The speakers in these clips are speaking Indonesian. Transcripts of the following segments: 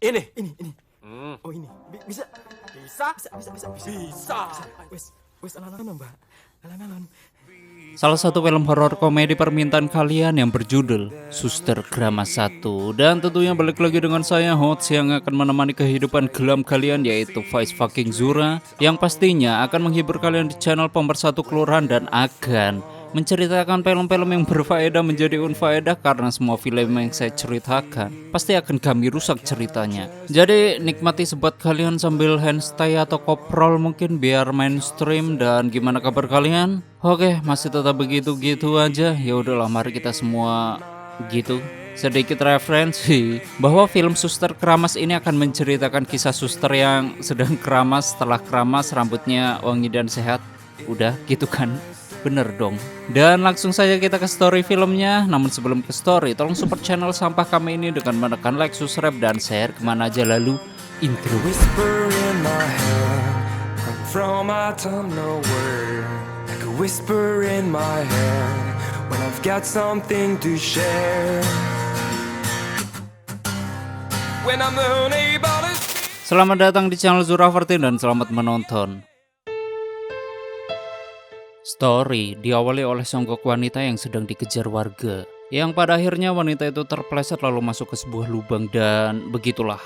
Ini. Hmm. Oh ini. Bisa. Bisa? Bisa. Wes alon-alon, Mbak. Alon-alon. Salah satu film horor komedi permintaan kalian yang berjudul Suster Kramas 1. Dan tentunya balik lagi dengan saya host yang akan menemani kehidupan gelap kalian, yaitu Vice Fucking Zura, yang pastinya akan menghibur kalian di channel Pemersatu Kelurahan dan akan menceritakan film-film yang berfaedah menjadi unfaedah, karena semua film yang saya ceritakan pasti akan kami rusak ceritanya. Jadi nikmati sebat kalian sambil handstay atau koprol mungkin biar mainstream. Dan gimana kabar kalian? Oke, masih tetap begitu-gitu aja. Ya udahlah, mari kita semua gitu. Sedikit referensi bahwa film Suster Keramas ini akan menceritakan kisah suster yang sedang keramas, setelah keramas rambutnya wangi dan sehat. Udah gitu kan? Bener dong. Dan langsung saja kita ke story filmnya. Namun sebelum ke story, tolong support channel sampah kami ini dengan menekan like, subscribe, dan share kemana aja. Lalu intro. Whisper in my head, from out of nowhere, like a whisper in my head, when I've got something to share. When I'm unable to Selamat datang di channel Zuraverti dan selamat menonton. Story diawali oleh songgok wanita yang sedang dikejar warga, yang pada akhirnya wanita itu terpeleset lalu masuk ke sebuah lubang, dan begitulah.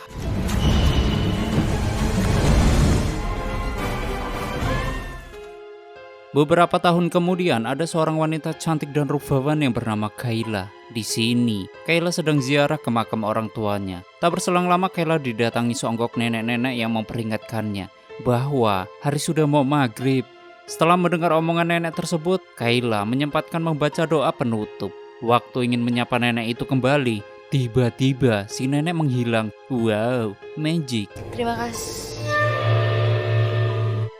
Beberapa tahun kemudian ada seorang wanita cantik dan rupawan yang bernama Kayla. Di sini, Kayla sedang ziarah ke makam orang tuanya. Tak berselang lama Kayla didatangi songgok nenek-nenek yang memperingatkannya bahwa hari sudah mau maghrib. Setelah mendengar omongan nenek tersebut, Kayla menyempatkan membaca doa penutup. Waktu ingin menyapa nenek itu kembali, tiba-tiba si nenek menghilang. Wow, magic. Terima kasih.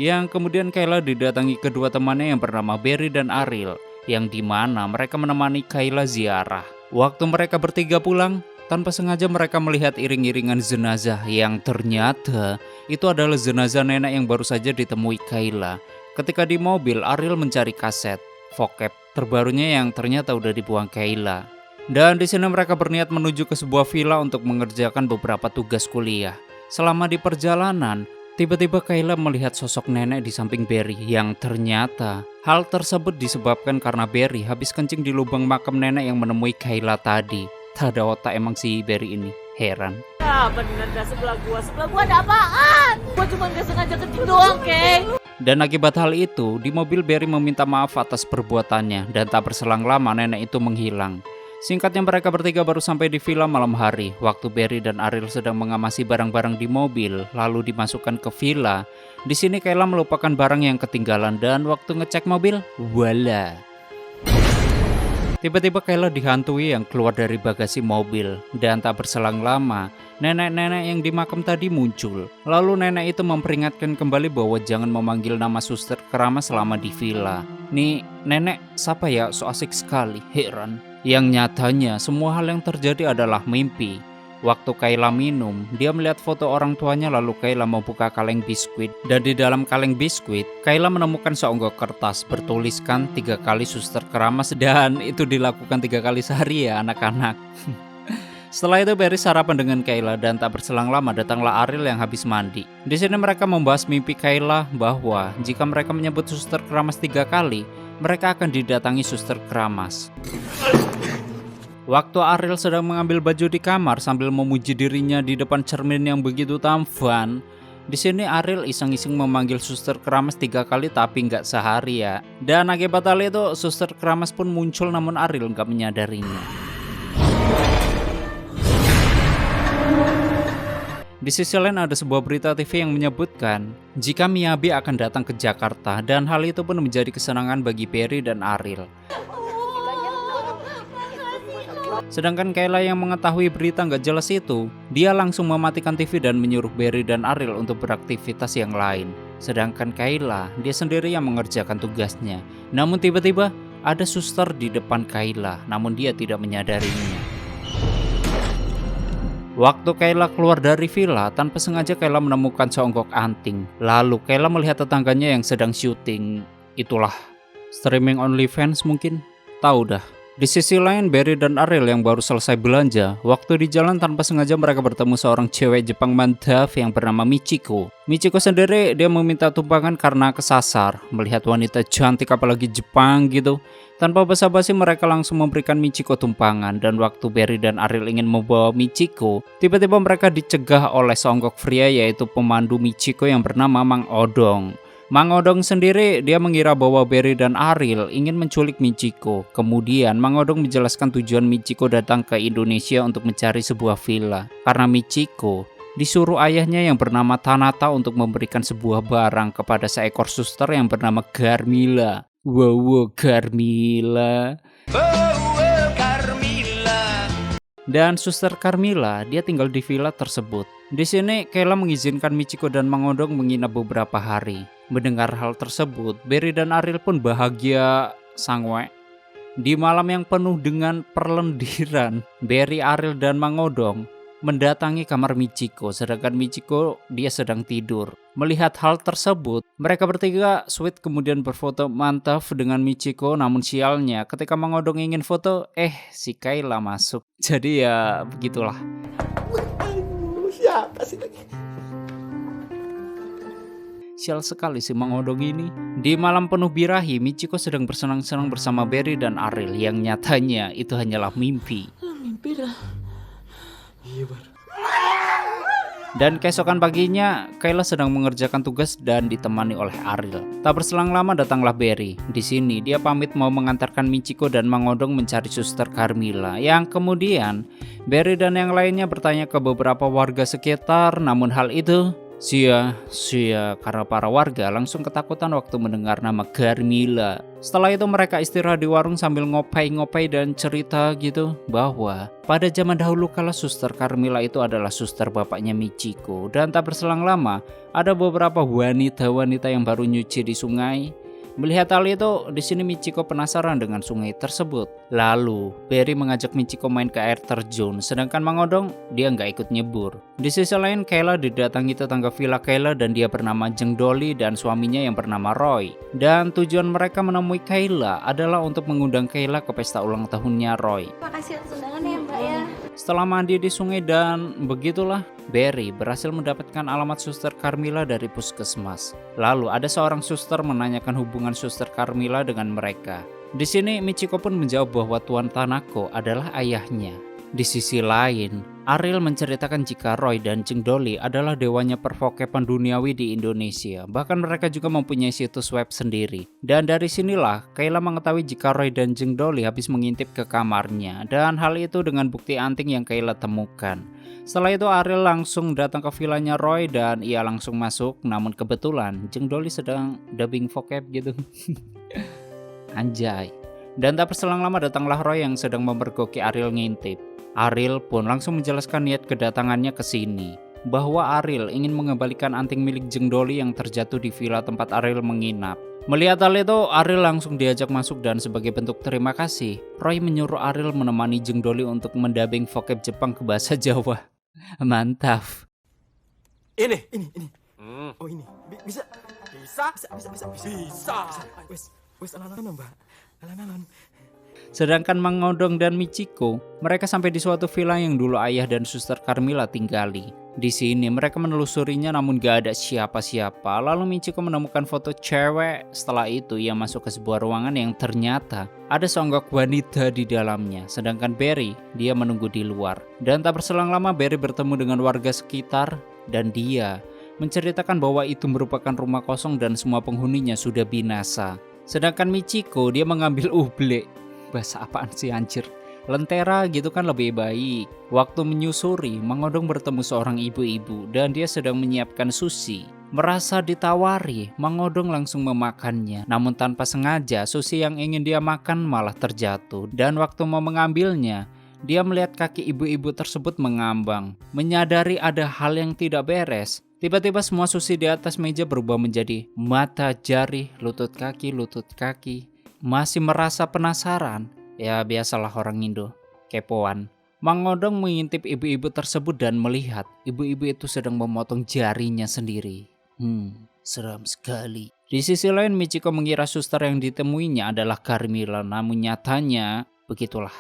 Yang kemudian Kayla didatangi kedua temannya yang bernama Barry dan Ariel, yang dimana mereka menemani Kayla ziarah. Waktu mereka bertiga pulang, tanpa sengaja mereka melihat iring-iringan jenazah yang ternyata itu adalah jenazah nenek yang baru saja ditemui Kayla. Ketika di mobil, Ariel mencari kaset vocab terbarunya yang ternyata udah dibuang Kayla. Dan di sini mereka berniat menuju ke sebuah villa untuk mengerjakan beberapa tugas kuliah. Selama di perjalanan, tiba-tiba Kayla melihat sosok nenek di samping Barry, yang ternyata hal tersebut disebabkan karena Barry habis kencing di lubang makam nenek yang menemui Kayla tadi. Tak ada otak emang si Barry ini, heran. Ah bener dah, sebelah gua ada apaan? Gua cuma gak sengaja kencing doang, Keng. Dan akibat hal itu, di mobil Barry meminta maaf atas perbuatannya, dan tak berselang lama nenek itu menghilang. Singkatnya mereka bertiga baru sampai di villa malam hari. Waktu Barry dan Ariel sedang mengamasi barang-barang di mobil, lalu dimasukkan ke villa. Di sini Kayla melupakan barang yang ketinggalan, dan waktu ngecek mobil, voila. Tiba-tiba Kayla dihantui yang keluar dari bagasi mobil, dan tak berselang lama, nenek-nenek yang di makam tadi muncul. Lalu nenek itu memperingatkan kembali bahwa jangan memanggil nama suster keramas selama di villa. Nih, nenek siapa ya? So asik sekali, heran. Yang nyatanya semua hal yang terjadi adalah mimpi. Waktu Kayla minum, dia melihat foto orang tuanya, lalu Kayla membuka kaleng biskuit. Dan di dalam kaleng biskuit, Kayla menemukan seonggok kertas bertuliskan 3 kali suster keramas, dan itu dilakukan 3 kali sehari ya anak-anak. Setelah itu Barry sarapan dengan Kayla, dan tak berselang lama datanglah Ariel yang habis mandi. Di sini mereka membahas mimpi Kayla bahwa jika mereka menyebut suster keramas 3 kali, mereka akan didatangi suster keramas. Waktu Ariel sedang mengambil baju di kamar sambil memuji dirinya di depan cermin yang begitu tampan, di sini Ariel iseng-iseng memanggil suster keramas 3 kali tapi nggak sehari ya. Dan akibat hal itu suster keramas pun muncul, namun Ariel nggak menyadarinya. Di sisi lain ada sebuah berita TV yang menyebutkan jika Miyabi akan datang ke Jakarta, dan hal itu pun menjadi kesenangan bagi Barry dan Ariel. Sedangkan Kayla yang mengetahui berita nggak jelas itu, dia langsung mematikan TV dan menyuruh Barry dan Ariel untuk beraktivitas yang lain. Sedangkan Kayla, dia sendiri yang mengerjakan tugasnya. Namun tiba-tiba ada suster di depan Kayla, namun dia tidak menyadarinya. Waktu Kayla keluar dari villa, tanpa sengaja Kayla menemukan seonggok anting. Lalu Kayla melihat tetangganya yang sedang syuting. Itulah, streaming OnlyFans mungkin? Tahu dah. Di sisi lain, Barry dan Ariel yang baru selesai belanja. Waktu di jalan tanpa sengaja mereka bertemu seorang cewek Jepang mantap yang bernama Michiko. Michiko sendiri dia meminta tumpangan karena kesasar melihat wanita cantik apalagi Jepang gitu. Tanpa basa-basi mereka langsung memberikan Michiko tumpangan, dan waktu Barry dan Ariel ingin membawa Michiko, tiba-tiba mereka dicegah oleh seonggok pria yaitu pemandu Michiko yang bernama Mang Odong. Mang Odong sendiri dia mengira bahwa Barry dan Ariel ingin menculik Michiko. Kemudian Mang Odong menjelaskan tujuan Michiko datang ke Indonesia untuk mencari sebuah villa. Karena Michiko disuruh ayahnya yang bernama Tanata untuk memberikan sebuah barang kepada seekor suster yang bernama Carmilla. Wow, Carmilla. Dan suster Carmilla dia tinggal di villa tersebut. Di sini Kayla mengizinkan Michiko dan Mang Odong menginap beberapa hari. Mendengar hal tersebut, Barry dan Ariel pun bahagia sangwe. Di malam yang penuh dengan perlendiran, Barry, Ariel dan Mang Odong mendatangi kamar Michiko, sedangkan Michiko dia sedang tidur. Melihat hal tersebut, mereka bertiga sweet kemudian berfoto mantap dengan Michiko, namun sialnya ketika Mang Odong ingin foto, si Kayla masuk. Jadi ya begitulah. Siapa sih lagi? Sial sekali si Mang Odong ini. Di malam penuh birahi, Michiko sedang bersenang-senang bersama Barry dan Ariel yang nyatanya itu hanyalah mimpi. Mimpi dah. Iya bar. Dan keesokan paginya, Kayla sedang mengerjakan tugas dan ditemani oleh Ariel. Tak berselang lama datanglah Barry. Di sini dia pamit mau mengantarkan Michiko dan Mang Odong mencari suster Carmilla. Yang kemudian Barry dan yang lainnya bertanya ke beberapa warga sekitar, namun hal itu sia-sia karena para warga langsung ketakutan waktu mendengar nama Carmilla. Setelah itu mereka istirahat di warung sambil ngopai-ngopai dan cerita gitu bahwa pada zaman dahulu kala suster Carmilla itu adalah suster bapaknya Michiko, dan tak berselang lama ada beberapa wanita-wanita yang baru nyuci di sungai. Melihat hal itu, di sini Michiko penasaran dengan sungai tersebut. Lalu, Barry mengajak Michiko main ke air terjun, sedangkan Mang Odong dia nggak ikut nyebur. Di sisi lain, Kayla didatangi tetangga villa Kayla dan dia bernama Jeng Dolly dan suaminya yang bernama Roy. Dan tujuan mereka menemui Kayla adalah untuk mengundang Kayla ke pesta ulang tahunnya Roy. Makasih atas undangan ya Mbak ya. Setelah mandi di sungai dan begitulah, Barry berhasil mendapatkan alamat suster Carmilla dari puskesmas. Lalu ada seorang suster menanyakan hubungan suster Carmilla dengan mereka. Di sini Michiko pun menjawab bahwa Tuan Tanako adalah ayahnya. Di sisi lain, Ariel menceritakan jika Roy dan Jeng Dolly adalah dewanya pervokepan duniawi di Indonesia. Bahkan mereka juga mempunyai situs web sendiri. Dan dari sinilah Kayla mengetahui jika Roy dan Jeng Dolly habis mengintip ke kamarnya. Dan hal itu dengan bukti anting yang Kayla temukan. Setelah itu Ariel langsung datang ke villanya Roy dan ia langsung masuk. Namun kebetulan Jeng Dolly sedang dubbing vocab gitu. Anjay. Dan tak berselang lama datanglah Roy yang sedang memergoki Ariel ngintip. Ariel pun langsung menjelaskan niat kedatangannya ke sini, bahwa Ariel ingin mengembalikan anting milik Jeng Dolly yang terjatuh di villa tempat Ariel menginap. Melihat hal itu, Ariel langsung diajak masuk dan sebagai bentuk terima kasih, Roy menyuruh Ariel menemani Jeng Dolly untuk mendubbing vocab Jepang ke bahasa Jawa. Mantap. Ini. Oh ini. Bisa. Wes alan-alan mbak. Alan-alan. Sedangkan Mang Odong dan Michiko, mereka sampai di suatu villa yang dulu ayah dan suster Carmilla tinggali. Di sini mereka menelusurinya namun gak ada siapa-siapa. Lalu Michiko menemukan foto cewek. Setelah itu ia masuk ke sebuah ruangan yang ternyata ada seonggok wanita di dalamnya. Sedangkan Barry, dia menunggu di luar. Dan tak berselang lama Barry bertemu dengan warga sekitar dan dia menceritakan bahwa itu merupakan rumah kosong dan semua penghuninya sudah binasa. Sedangkan Michiko dia mengambil ublek. Bahasa apaan sih anjir? Lentera gitu kan lebih baik. Waktu menyusuri, Mang Odong bertemu seorang ibu-ibu dan dia sedang menyiapkan sushi. Merasa ditawari, Mang Odong langsung memakannya. Namun tanpa sengaja, sushi yang ingin dia makan malah terjatuh. Dan waktu mau mengambilnya, dia melihat kaki ibu-ibu tersebut mengambang. Menyadari ada hal yang tidak beres, tiba-tiba semua sushi di atas meja berubah menjadi mata, jari, lutut kaki. Masih merasa penasaran? Ya biasalah orang Indo, kepoan. Mang Odong mengintip ibu-ibu tersebut dan melihat ibu-ibu itu sedang memotong jarinya sendiri. Seram sekali. Di sisi lain Michiko mengira suster yang ditemuinya adalah Carmilla, namun nyatanya begitulah.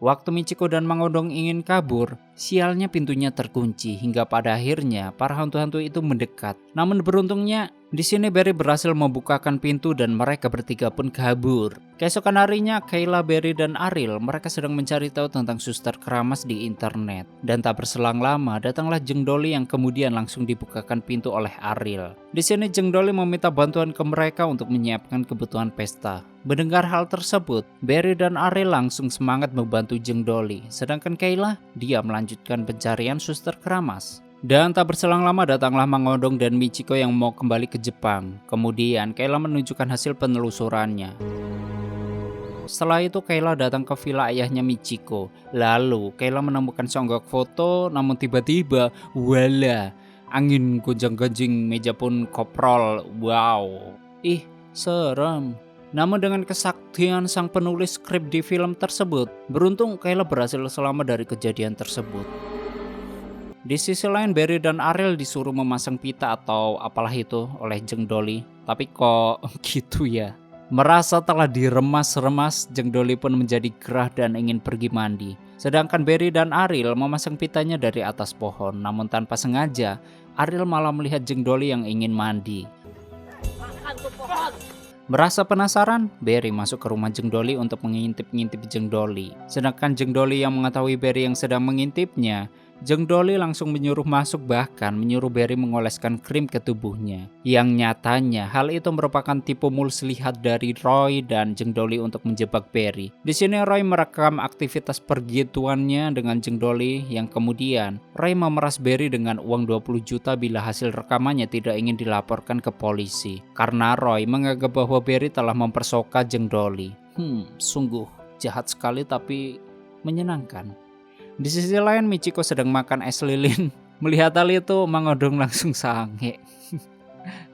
Waktu Michiko dan Mang Odong ingin kabur, sialnya pintunya terkunci hingga pada akhirnya para hantu-hantu itu mendekat. Namun beruntungnya, di sini Barry berhasil membukakan pintu dan mereka bertiga pun kabur. Keesokan harinya, Kayla, Barry, dan Ariel mereka sedang mencari tahu tentang suster keramas di internet. Dan tak berselang lama, datanglah Jeng Dolly yang kemudian langsung dibukakan pintu oleh Ariel. Di sini Jeng Dolly meminta bantuan ke mereka untuk menyiapkan kebutuhan pesta. Mendengar hal tersebut, Barry dan Ariel langsung semangat membantu Jeng Dolly. Sedangkan Kayla, dia melanjutkan pencarian suster keramas. Dan tak berselang lama datanglah Mang Odong dan Michiko yang mau kembali ke Jepang. Kemudian Kayla menunjukkan hasil penelusurannya. Setelah itu Kayla datang ke villa ayahnya Michiko. Lalu Kayla menemukan songgok foto, namun tiba-tiba wala, angin gonjang-ganjing, meja pun koprol. Wow, serem. Namun dengan kesaktian sang penulis skrip di film tersebut, beruntung Kayla berhasil selamat dari kejadian tersebut. Di sisi lain, Barry dan Ariel disuruh memasang pita atau apalah itu oleh Jeng Dolly. Tapi kok gitu ya? Merasa telah diremas-remas, Jeng Dolly pun menjadi gerah dan ingin pergi mandi. Sedangkan Barry dan Ariel memasang pitanya dari atas pohon. Namun tanpa sengaja, Ariel malah melihat Jeng Dolly yang ingin mandi. Makan tuh pohon. Merasa penasaran, Barry masuk ke rumah Jeng Dolly untuk mengintip-ngintip Jeng Dolly. Sedangkan Jeng Dolly yang mengetahui Barry yang sedang mengintipnya, Jeng Dolly langsung menyuruh masuk, bahkan menyuruh Barry mengoleskan krim ke tubuhnya. Yang nyatanya hal itu merupakan tipu muslihat dari Roy dan Jeng Dolly untuk menjebak Barry. Di sini Roy merekam aktivitas pergituannya dengan Jeng Dolly yang kemudian Roy memeras Barry dengan uang 20 juta bila hasil rekamannya tidak ingin dilaporkan ke polisi. Karena Roy menganggap bahwa Barry telah memperkosa Jeng Dolly. Sungguh jahat sekali tapi menyenangkan. Di sisi lain, Michiko sedang makan es lilin. Melihat hal itu, Mang Odong langsung sange.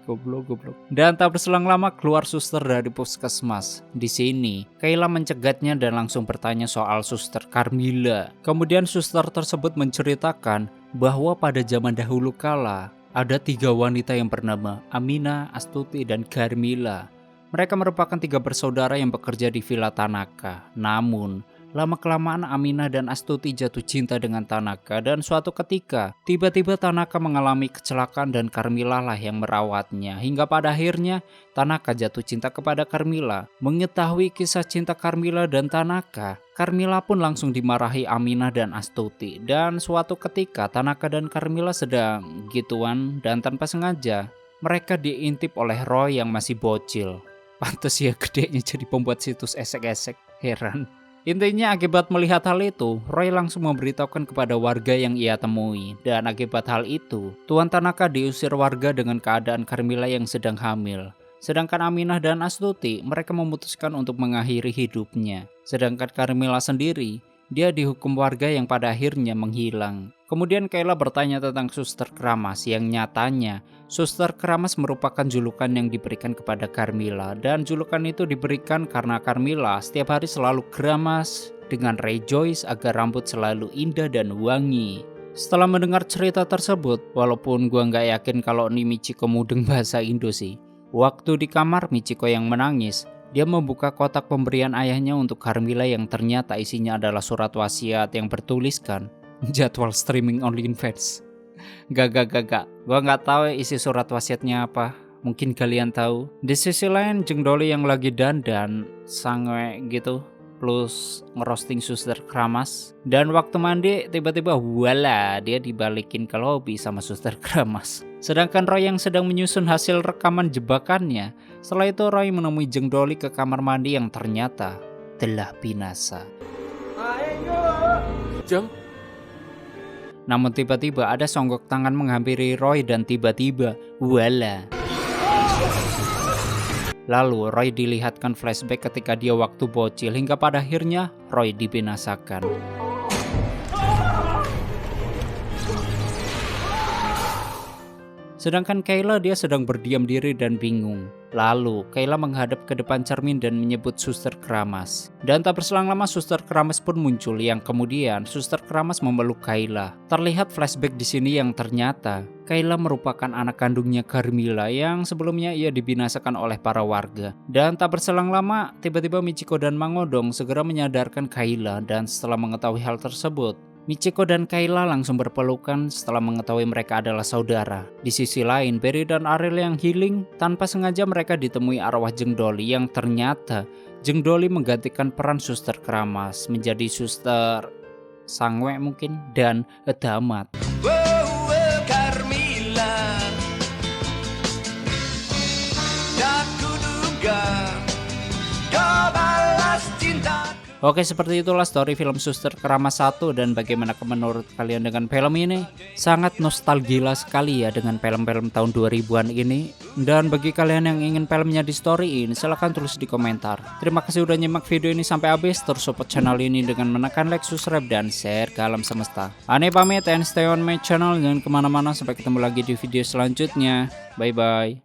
Goblok. Dan tak berselang lama keluar suster dari puskesmas. Di sini, Kayla mencegatnya dan langsung bertanya soal suster Carmilla. Kemudian suster tersebut menceritakan bahwa pada zaman dahulu kala, ada 3 wanita yang bernama Amina, Astuti, dan Carmilla. Mereka merupakan 3 bersaudara yang bekerja di Villa Tanaka. Namun, lama-kelamaan Amina dan Astuti jatuh cinta dengan Tanaka dan suatu ketika tiba-tiba Tanaka mengalami kecelakaan dan Carmilla lah yang merawatnya hingga pada akhirnya Tanaka jatuh cinta kepada Carmilla. Mengetahui kisah cinta Carmilla dan Tanaka, Carmilla pun langsung dimarahi Amina dan Astuti dan suatu ketika Tanaka dan Carmilla sedang gituan dan tanpa sengaja mereka diintip oleh Roy yang masih bocil. Pantes ya gedenya jadi pembuat situs esek-esek, heran. Intinya akibat melihat hal itu, Roy langsung memberitahukan kepada warga yang ia temui. Dan akibat hal itu, Tuan Tanaka diusir warga dengan keadaan Carmilla yang sedang hamil. Sedangkan Aminah dan Astuti, mereka memutuskan untuk mengakhiri hidupnya. Sedangkan Carmilla sendiri, dia dihukum warga yang pada akhirnya menghilang. Kemudian Kayla bertanya tentang suster keramas yang nyatanya suster keramas merupakan julukan yang diberikan kepada Carmilla dan julukan itu diberikan karena Carmilla setiap hari selalu keramas dengan rejoice agar rambut selalu indah dan wangi. Setelah mendengar cerita tersebut, walaupun gua nggak yakin kalau ini Michiko mudeng bahasa Indo sih. Waktu di kamar Michiko yang menangis, dia membuka kotak pemberian ayahnya untuk Carmilla yang ternyata isinya adalah surat wasiat yang bertuliskan jadwal streaming OnlyFans. Gak. Gua nggak tahu isi surat wasiatnya apa. Mungkin kalian tahu. Di sisi lain, Jeng Dolly yang lagi dandan sange gitu, plus ngerosting suster keramas. Dan waktu mandi tiba-tiba wala dia dibalikin ke lobi sama suster keramas. Sedangkan Roy yang sedang menyusun hasil rekaman jebakannya. Setelah itu Roy menemui Jeng Dolly ke kamar mandi yang ternyata telah binasa. Jeng? Namun tiba-tiba ada songgok tangan menghampiri Roy dan tiba-tiba wala. Lalu Roy dilihatkan flashback ketika dia waktu bocil hingga pada akhirnya Roy dibinasakan. Sedangkan Kayla dia sedang berdiam diri dan bingung. Lalu Kayla menghadap ke depan cermin dan menyebut Suster Keramas. Dan tak berselang lama Suster Keramas pun muncul yang kemudian Suster Keramas memeluk Kayla. Terlihat flashback di sini yang ternyata Kayla merupakan anak kandungnya Carmilla yang sebelumnya ia dibinasakan oleh para warga. Dan tak berselang lama tiba-tiba Michiko dan Mangodong segera menyadarkan Kayla dan setelah mengetahui hal tersebut Michiko dan Kayla langsung berpelukan setelah mengetahui mereka adalah saudara. Di sisi lain, Barry dan Ariel yang healing, tanpa sengaja mereka ditemui arwah Jeng Dolly yang ternyata Jeng Dolly menggantikan peran Suster Keramas menjadi Suster Sangwe mungkin dan Damat. Oke, seperti itulah story film Suster Keramas 1 dan bagaimana menurut kalian dengan film ini? Sangat nostalgia sekali ya dengan film-film tahun 2000-an ini. Dan bagi kalian yang ingin filmnya di storyin, silahkan tulis di komentar. Terima kasih udah nyimak video ini sampai habis. Terus support channel ini dengan menekan like, subscribe, dan share ke alam semesta. Ane pamit and stay on my channel. Jangan kemana-mana, sampai ketemu lagi di video selanjutnya. Bye-bye.